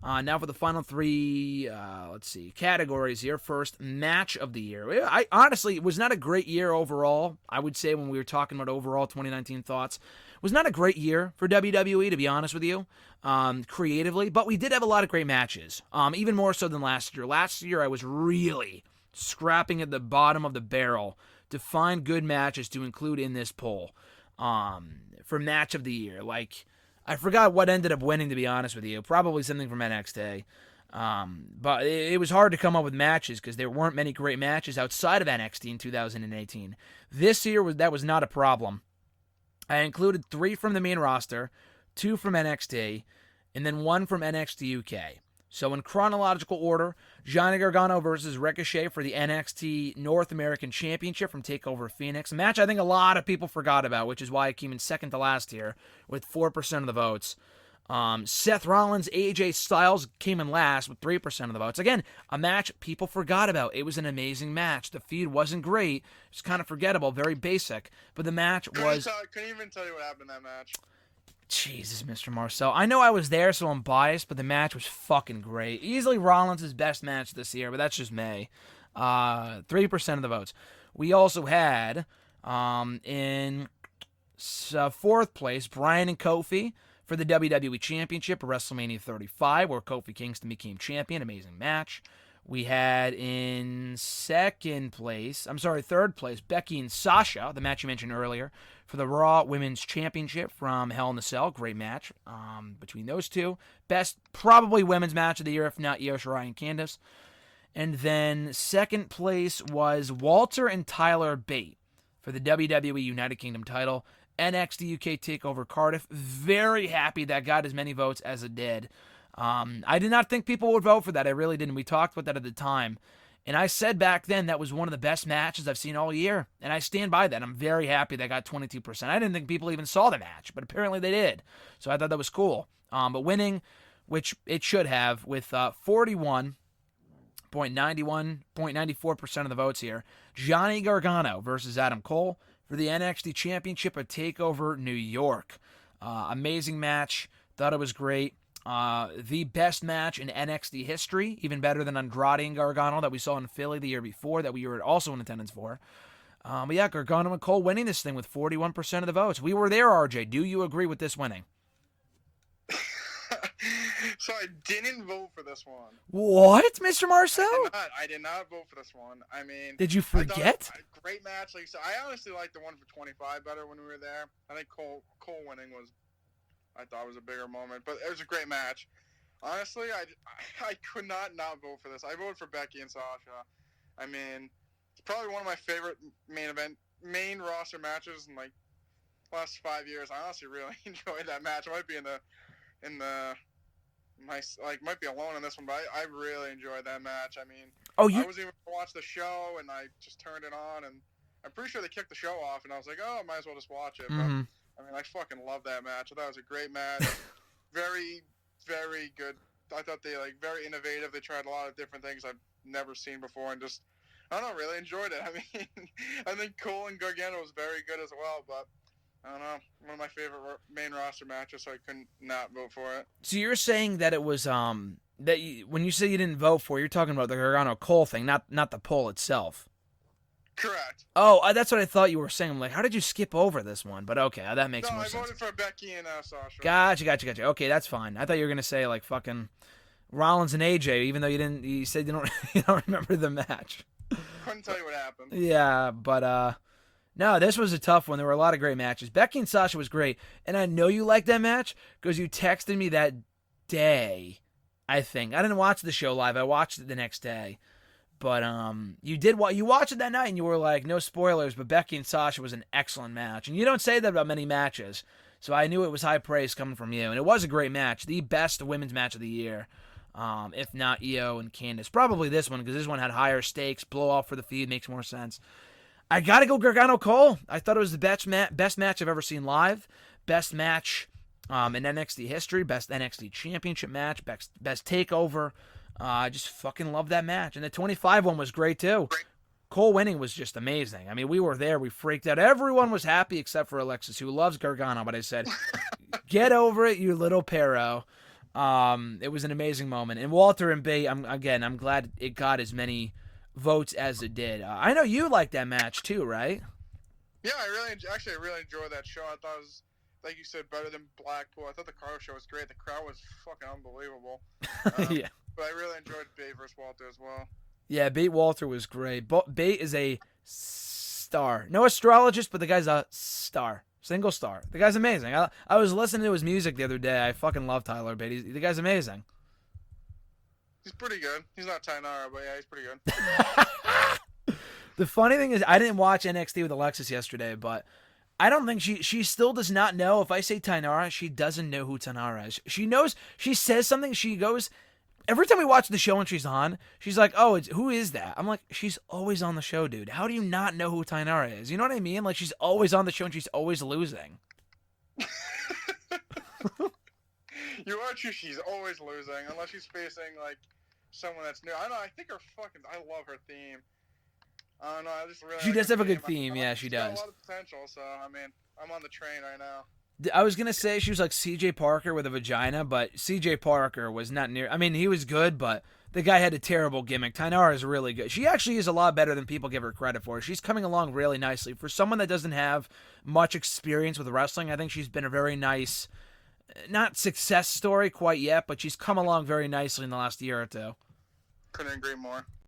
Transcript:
Now for the final three, categories here. First, match of the year. I honestly, it was not a great year overall. I would say when we were talking about overall 2019 thoughts, it was not a great year for WWE, to be honest with you, creatively. But we did have a lot of great matches, even more so than last year. Last year, I was really scrapping at the bottom of the barrel to find good matches to include in this poll for match of the year. Like, I forgot what ended up winning, to be honest with you. Probably something from NXT. But it was hard to come up with matches because there weren't many great matches outside of NXT in 2018. This year, that was not a problem. I included 3 from the main roster, 2 from NXT, and then 1 from NXT UK. So in chronological order, Johnny Gargano versus Ricochet for the NXT North American Championship from TakeOver Phoenix. A match I think a lot of people forgot about, which is why it came in second to last here with 4% of the votes. Seth Rollins, AJ Styles came in last with 3% of the votes. Again, a match people forgot about. It was an amazing match. The feud wasn't great. It's kind of forgettable, very basic. But the match was... Couldn't even tell you what happened in that match. Jesus, Mr. Marceau. I know I was there, so I'm biased, but the match was fucking great. Easily Rollins' best match this year, but that's just me. 3% of the votes. We also had, in fourth place, Bryan and Kofi for the WWE Championship at WrestleMania 35, where Kofi Kingston became champion. Amazing match. We had in third place, Becky and Sasha, the match you mentioned earlier, for the Raw Women's Championship from Hell in a Cell. Great match between those two. Best, probably women's match of the year, if not Io Shirai and Candice. And then second place was Walter and Tyler Bate for the WWE United Kingdom title. NXT UK TakeOver Cardiff. Very happy that got as many votes as it did. I did not think people would vote for that. I really didn't. We talked about that at the time. And I said back then that was one of the best matches I've seen all year. And I stand by that. I'm very happy they got 22%. I didn't think people even saw the match, but apparently they did. So I thought that was cool. But winning, which it should have, with 41.94% of the votes here, Johnny Gargano versus Adam Cole for the NXT Championship at TakeOver New York. Amazing match. Thought it was great. The best match in NXT history, even better than Andrade and Gargano that we saw in Philly the year before, that we were also in attendance for. But yeah, Gargano and Cole winning this thing with 41% of the votes. We were there, RJ. Do you agree with this winning? So I didn't vote for this one. What, Mr. Marceau? I did not vote for this one. I mean... Did you forget? Great match. Like, so I honestly liked the one for 25 better when we were there. I think Cole winning was... I thought it was a bigger moment, but it was a great match. Honestly, I could not vote for this. I voted for Becky and Sasha. I mean, it's probably one of my favorite main roster matches in like the last 5 years. I honestly really enjoyed that match. I might be might be alone in this one, but I really enjoyed that match. I mean, I was even going to watch the show, and I just turned it on, and I'm pretty sure they kicked the show off, and I was like, oh, I might as well just watch it. Mm-hmm. But I mean, I fucking love that match. I thought it was a great match. Very, very good. I thought they, very innovative. They tried a lot of different things I've never seen before, and just, I don't know, really enjoyed it. I mean, I think Cole and Gargano was very good as well, but I don't know, one of my favorite main roster matches, so I couldn't not vote for it. So you're saying that it was, when you say you didn't vote for it, you're talking about the Gargano-Cole thing, not the poll itself. Correct. Oh, that's what I thought you were saying. I'm like, how did you skip over this one? But okay, that makes more sense. No, I voted for Becky and Sasha. Gotcha. Okay, that's fine. I thought you were gonna say fucking Rollins and AJ, even though you said you don't remember the match. Couldn't tell you what happened. Yeah, but no, this was a tough one. There were a lot of great matches. Becky and Sasha was great, and I know you liked that match because you texted me that day. I think I didn't watch the show live. I watched it the next day. But you watched it that night and you were like, no spoilers, but Becky and Sasha was an excellent match. And you don't say that about many matches. So I knew it was high praise coming from you. And it was a great match. The best women's match of the year. If not Io and Candice. Probably this one, because this one had higher stakes. Blow off for the feud makes more sense. I got to go Gargano-Cole. I thought it was the best match I've ever seen live. Best match in NXT history. Best NXT championship match. Best takeover. I just fucking love that match. And the 25 one was great, too. Cole winning was just amazing. I mean, we were there. We freaked out. Everyone was happy except for Alexis, who loves Gargano. But I said, get over it, you little pero. It was an amazing moment. And Walter and Bate, I'm glad it got as many votes as it did. I know you liked that match too, right? Yeah, I really enjoyed that show. I thought it was, like you said, better than Blackpool. I thought the Carter show was great. The crowd was fucking unbelievable. Yeah. But I really enjoyed Bate versus Walter as well. Yeah, Bate Walter was great. Bate is a star. No astrologist, but the guy's a star. Single star. The guy's amazing. I was listening to his music the other day. I fucking love Tyler Bate. The guy's amazing. He's pretty good. He's not Tainara, but yeah, he's pretty good. The funny thing is, I didn't watch NXT with Alexis yesterday, but I don't think she still does not know. If I say Tainara, she doesn't know who Tainara is. She knows, she says something, she goes, every time we watch the show and she's on, she's like, oh, who is that? I'm like, she's always on the show, dude. How do you not know who Tainara is? You know what I mean? Like, she's always on the show and she's always losing. You are true. She's always losing, unless she's facing, like, someone that's new. I know, I think I love her theme. I don't know, I just really She like does her have a good theme. theme, yeah, she does. She's got a lot of potential, so, I mean, I'm on the train right now. I was going to say she was like CJ Parker with a vagina, but CJ Parker was not near. I mean, he was good, but the guy had a terrible gimmick. Tainara is really good. She actually is a lot better than people give her credit for. She's coming along really nicely. For someone that doesn't have much experience with wrestling, I think she's been a very nice, not success story quite yet, but she's come along very nicely in the last year or two. Couldn't agree more.